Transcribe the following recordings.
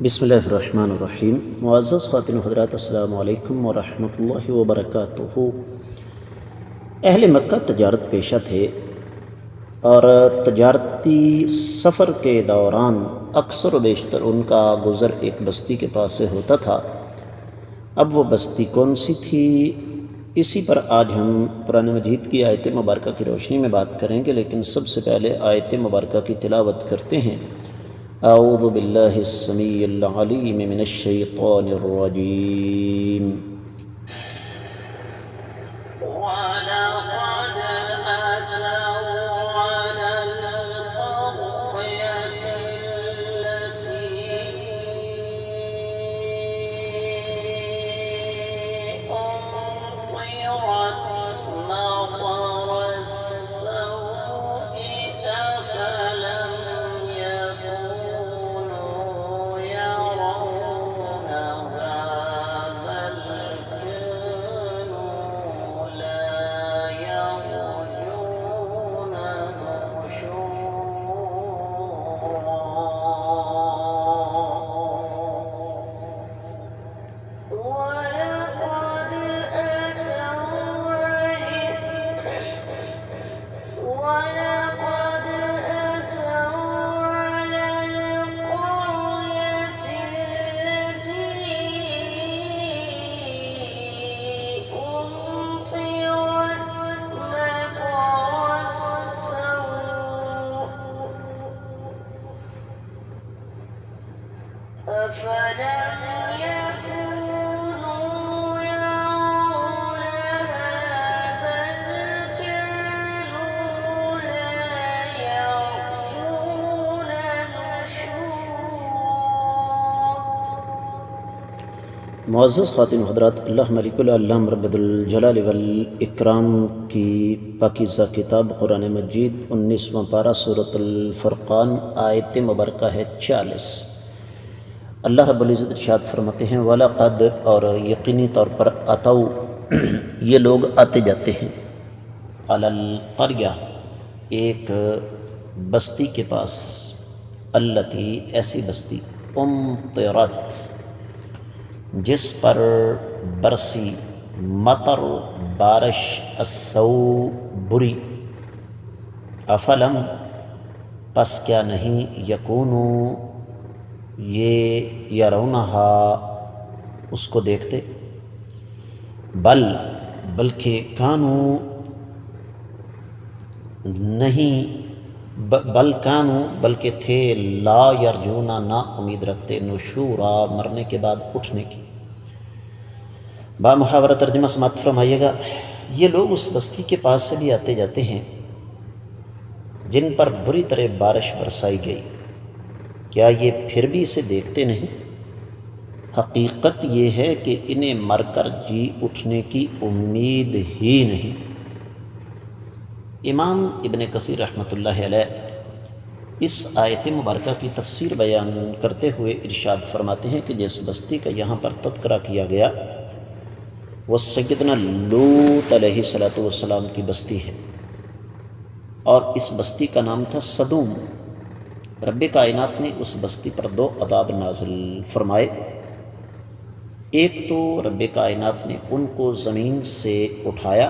بسم اللہ الرحمن الرحیم۔ معزز خواتین و حضرات، السلام علیکم ورحمۃ اللہ وبرکاتہ۔ اہل مکہ تجارت پیشہ تھے اور تجارتی سفر کے دوران اکثر و بیشتر ان کا گزر ایک بستی کے پاس سے ہوتا تھا۔ اب وہ بستی کون سی تھی، اسی پر آج ہم قرآن مجید کی آیت مبارکہ کی روشنی میں بات کریں گے، لیکن سب سے پہلے آیت مبارکہ کی تلاوت کرتے ہیں۔ اعوذ باللہ السمیع العلیم من الشیطان الرجیم۔ وَلَقَدْ أَتَوْا عَلَى الْقَرْيَةِ الَّتِي أُمْطِرَتْ مَطَرَ السَّوْءِ أَفَلَمْ يَكُونُوا يَرَوْنَهَا بَلْ كَانُوا لَا يَرْجُونَ وَلَقَدْ أَتَوْا عَلَى الْقَرْيَةِ الَّتِي أُمْطِرَتْ مَطَرَ السَّوْءِ أَفَلَمْ يَكُونُوا يَرَوْنَهَا بَلْ كَانُوا لَا يَرْجُونَ نُشُورًا۔ معزز خواتین و حضرات، اللہ ملک العالم رب الجلال والاکرام کی پاکیزہ کتاب قرآن مجید 19واں پارہ سورۃ الفرقان، آیت مبارکہ ہے 40۔ اللہ رب العزت ارشاد فرماتے ہیں، وَلَقَدْ، اور یقینی طور پر، اتوا، یہ لوگ آتے جاتے ہیں، علی القریہ، ایک بستی کے پاس، التی، ایسی بستی، امطرت، جس پر برسی، مطر، بارش، السوء، بری، افلم، پس کیا نہیں، یکونو، یہ یرونہا، اس کو دیکھتے، بلکہ کانو، نہیں، بل کانو، بلکہ تھے، لا یرجونا، نا امید رکھتے، نشورا، مرنے کے بعد اٹھنے کی۔ با محاورہ ترجمہ سماعت فرمائیے گا۔ یہ لوگ اس بستی کے پاس سے بھی آتے جاتے ہیں جن پر بری طرح بارش برسائی گئی، کیا یہ پھر بھی اسے دیکھتے نہیں؟ حقیقت یہ ہے کہ انہیں مر کر جی اٹھنے کی امید ہی نہیں۔ امام ابن کثیر رحمۃ اللہ علیہ اس آیت مبارکہ کی تفسیر بیان کرتے ہوئے ارشاد فرماتے ہیں کہ جس بستی کا یہاں پر تذکرہ کیا گیا وہ سیدنا لوط علیہ السلام کی بستی ہے، اور اس بستی کا نام تھا صدوم۔ رب کائنات نے اس بستی پر 2 عذاب نازل فرمائے۔ ایک تو رب کائنات نے ان کو زمین سے اٹھایا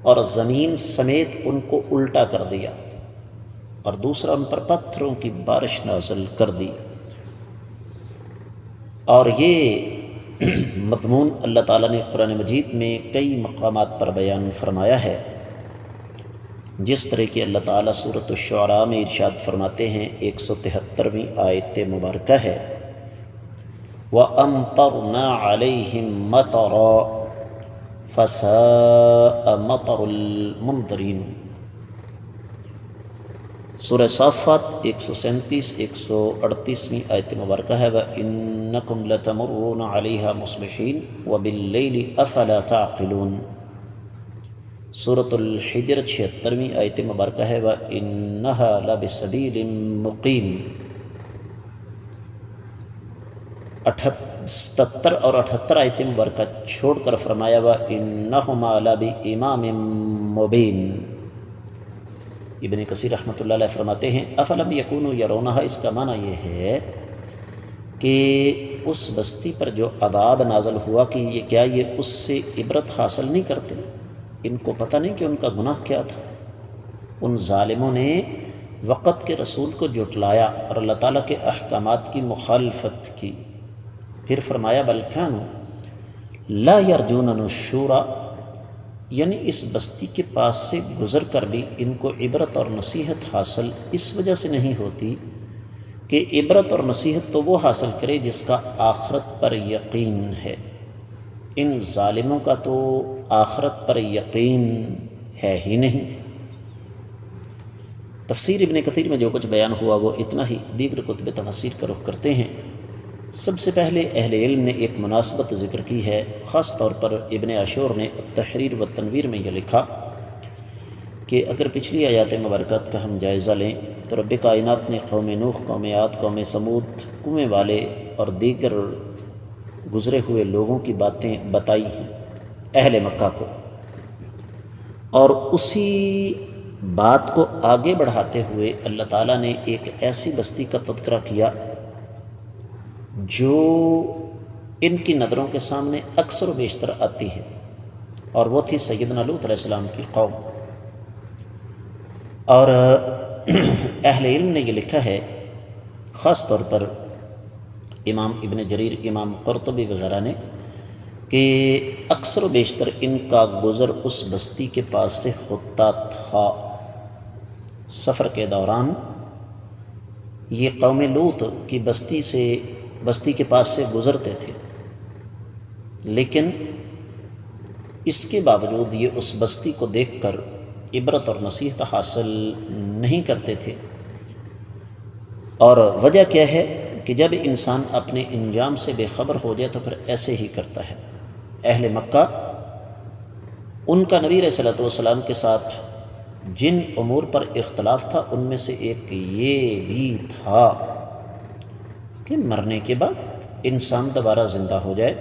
اور زمین سمیت ان کو الٹا کر دیا، اور دوسرا ان پر پتھروں کی بارش نازل کر دی۔ اور یہ مضمون اللہ تعالیٰ نے قرآن مجید میں کئی مقامات پر بیان فرمایا ہے، جس طرح کہ اللہ تعالیٰ سورۃ الشعراء میں ارشاد فرماتے ہیں، 173ویں آیت مبارکہ ہے، وَأَمْطَرْنَا عَلَيْهِمْ مَطَرًا فَسَاءَ مَطَرُ الْمُنذَرِينَ۔ سورہ صافات 137 138ویں آیت مبارکہ ہے، وَإِنَّكُمْ لَتَمُرُّونَ عَلَيْهَا مُصْبِحِينَ وَبِاللَّيْلِ أَفَلَا تَعْقِلُونَ۔ سورۃ الحجر 76ویں آیت مبارکہ ہے، وَإِنَّهَا لَبِسَبِيلٍ مُقِيمٍ۔ 77 اور 78 آیت مبارکہ چھوڑ کر فرمایا، وَإِنَّهُمَا لَبِإِمَامٍ مُبِينٍ۔ ابن کثیر رحمۃ اللہ علیہ فرماتے ہیں، افلم یکونوا یرونہا، اس کا معنی یہ ہے کہ اس بستی پر جو عذاب نازل ہوا کہ کیا یہ اس سے عبرت حاصل نہیں کرتے؟ ان کو پتہ نہیں کہ ان کا گناہ کیا تھا؟ ان ظالموں نے وقت کے رسول کو جھٹلایا اور اللہ تعالیٰ کے احکامات کی مخالفت کی۔ پھر فرمایا بل کانوا لا یرجون نشورا، یعنی اس بستی کے پاس سے گزر کر بھی ان کو عبرت اور نصیحت حاصل اس وجہ سے نہیں ہوتی کہ عبرت اور نصیحت تو وہ حاصل کرے جس کا آخرت پر یقین ہے۔ ان ظالموں کا تو آخرت پر یقین ہے ہی نہیں۔ تفسیر ابن کثیر میں جو کچھ بیان ہوا وہ اتنا ہی، دیگر کتب تفسیر کا رخ کرتے ہیں۔ سب سے پہلے اہل علم نے ایک مناسبت ذکر کی ہے، خاص طور پر ابن عاشور نے التحریر و تنویر میں یہ لکھا کہ اگر پچھلی آیات مبارکات کا ہم جائزہ لیں تو رب کائنات نے قوم نوح، قوم عاد، قوم سمود، کنویں والے اور دیگر گزرے ہوئے لوگوں کی باتیں بتائی ہیں اہل مکہ کو، اور اسی بات کو آگے بڑھاتے ہوئے اللہ تعالیٰ نے ایک ایسی بستی کا تذکرہ کیا جو ان کی نظروں کے سامنے اکثر و بیشتر آتی ہے، اور وہ تھی سیدنا لوط علیہ السلام کی قوم۔ اور اہل علم نے یہ لکھا ہے، خاص طور پر امام ابن جریر، امام قرطبی وغیرہ نے، کہ اکثر و بیشتر ان کا گزر اس بستی کے پاس سے ہوتا تھا۔ سفر کے دوران یہ قوم لوط کی بستی کے پاس سے گزرتے تھے، لیکن اس کے باوجود یہ اس بستی کو دیکھ کر عبرت اور نصیحت حاصل نہیں کرتے تھے۔ اور وجہ کیا ہے کہ جب انسان اپنے انجام سے بے خبر ہو جائے تو پھر ایسے ہی کرتا ہے۔ اہل مکہ، ان کا نبی علیہ الصلوۃ والسلام کے ساتھ جن امور پر اختلاف تھا ان میں سے ایک یہ بھی تھا کہ مرنے کے بعد انسان دوبارہ زندہ ہو جائے۔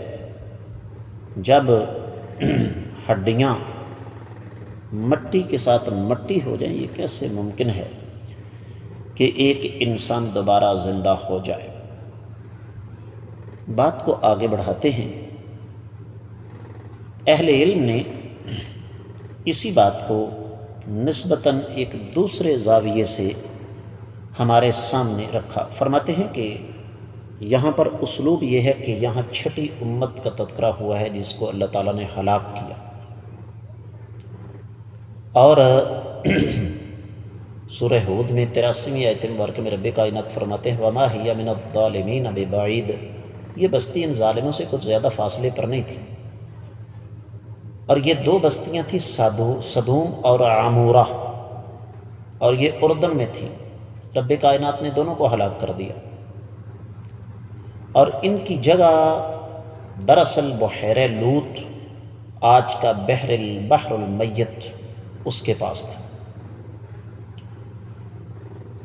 جب ہڈیاں مٹی کے ساتھ مٹی ہو جائیں، یہ کیسے ممکن ہے کہ ایک انسان دوبارہ زندہ ہو جائے؟ بات کو آگے بڑھاتے ہیں۔ اہل علم نے اسی بات کو نسبتاً ایک دوسرے زاویے سے ہمارے سامنے رکھا۔ فرماتے ہیں کہ یہاں پر اسلوب یہ ہے کہ یہاں چھٹی امت کا تذکرہ ہوا ہے جس کو اللہ تعالیٰ نے ہلاک کیا، اور سورہ ہود میں 83ویں آیت مبارکہ میں رب کائنات فرماتے ہیں وَمَا هِيَ مِنَ الظَّالِمِينَ بِبَعِيدٍ، یہ بستی ان ظالموں سے کچھ زیادہ فاصلے پر نہیں تھی۔ اور یہ دو بستیاں تھیں، سدوم اور عمورہ، اور یہ اردن میں تھیں۔ رب کائنات نے دونوں کو ہلاک کر دیا، اور ان کی جگہ دراصل بحیرہ لوط، آج کا البحر المیت، اس کے پاس تھا۔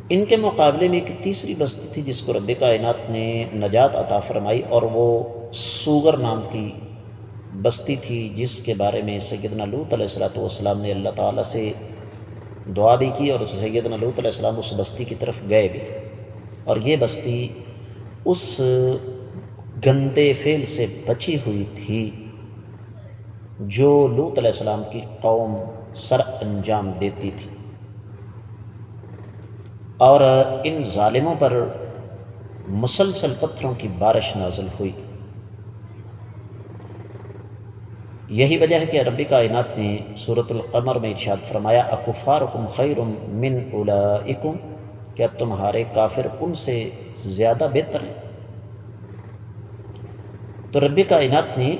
ان کے مقابلے میں ایک تیسری بستی تھی جس کو رب کائنات نے نجات عطا فرمائی، اور وہ سوگر نام کی بستی تھی، جس کے بارے میں سیدنا لوط علیہ السلام نے اللہ تعالیٰ سے دعا بھی کی، اور سیدنا لوط علیہ السلام اس بستی کی طرف گئے بھی، اور یہ بستی اس گندے فعل سے بچی ہوئی تھی جو لوط علیہ السلام کی قوم سر انجام دیتی تھی۔ اور ان ظالموں پر مسلسل پتھروں کی بارش نازل ہوئی۔ یہی وجہ ہے کہ رب کائنات نے سورۃ القمر میں ارشاد فرمایا اکفارکم خیر من اولئکم، کیا تمہارے کافر ان سے زیادہ بہتر ہیں؟ تو رب کائنات نے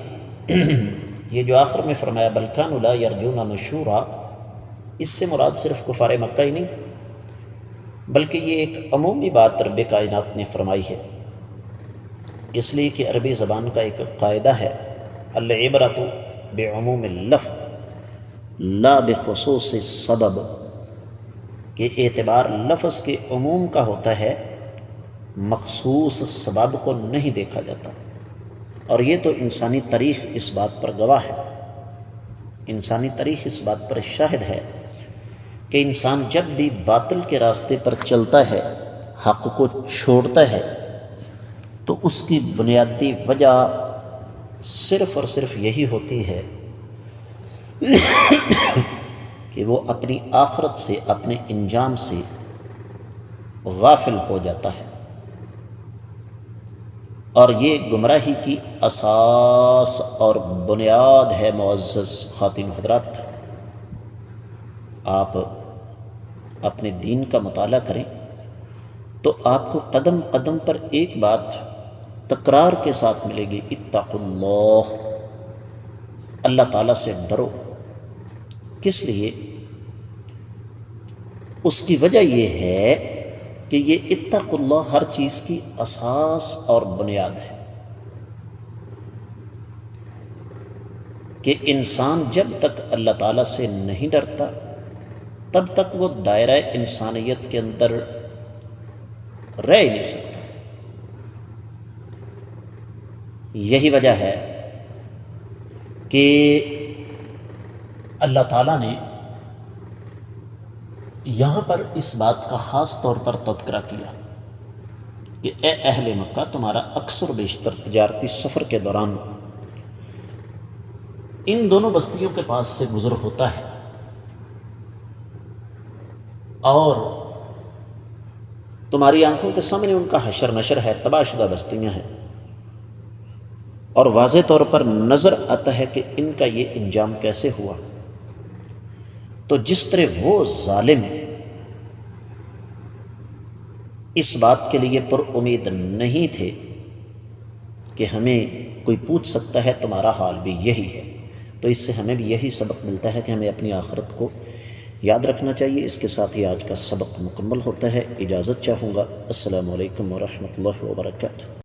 یہ جو آخر میں فرمایا بل کانوا لا یرجون نشورا، اس سے مراد صرف کفار مکہ ہی نہیں بلکہ یہ ایک عمومی بات رب کائنات نے فرمائی ہے، اس لیے کہ عربی زبان کا ایک قاعدہ ہے العبرۃ بعموم اللفظ لا بخصوص السبب، کہ اعتبار لفظ کے عموم کا ہوتا ہے، مخصوص سبب کو نہیں دیکھا جاتا۔ اور یہ تو انسانی تاریخ اس بات پر گواہ ہے، انسانی تاریخ اس بات پر شاہد ہے کہ انسان جب بھی باطل کے راستے پر چلتا ہے، حق کو چھوڑتا ہے، تو اس کی بنیادی وجہ صرف اور صرف یہی ہوتی ہے کہ وہ اپنی آخرت سے، اپنے انجام سے غافل ہو جاتا ہے، اور یہ گمراہی کی اساس اور بنیاد ہے۔ معزز خواتین حضرات، آپ اپنے دین کا مطالعہ کریں تو آپ کو قدم قدم پر ایک بات تکرار کے ساتھ ملے گی، اتقوا اللہ، اللہ تعالیٰ سے ڈرو۔ کس لیے؟ اس کی وجہ یہ ہے کہ یہ اتقوا اللہ ہر چیز کی اساس اور بنیاد ہے، کہ انسان جب تک اللہ تعالیٰ سے نہیں ڈرتا تب تک وہ دائرہ انسانیت کے اندر رہ ہی نہیں سکتا۔ یہی وجہ ہے کہ اللہ تعالیٰ نے یہاں پر اس بات کا خاص طور پر تذکرہ کیا کہ اے اہل مکہ، تمہارا اکثر و بیشتر تجارتی سفر کے دوران ان دونوں بستیوں کے پاس سے گزر ہوتا ہے، اور تمہاری آنکھوں کے سامنے ان کا حشر نشر ہے، تباہ شدہ بستیاں ہیں، اور واضح طور پر نظر آتا ہے کہ ان کا یہ انجام کیسے ہوا۔ تو جس طرح وہ ظالم اس بات کے لیے پر امید نہیں تھے کہ ہمیں کوئی پوچھ سکتا ہے، تمہارا حال بھی یہی ہے، تو اس سے ہمیں بھی یہی سبق ملتا ہے کہ ہمیں اپنی آخرت کو یاد رکھنا چاہیے۔ اس کے ساتھ ہی آج کا سبق مکمل ہوتا ہے، اجازت چاہوں گا۔ السلام علیکم ورحمۃ اللہ وبرکاتہ۔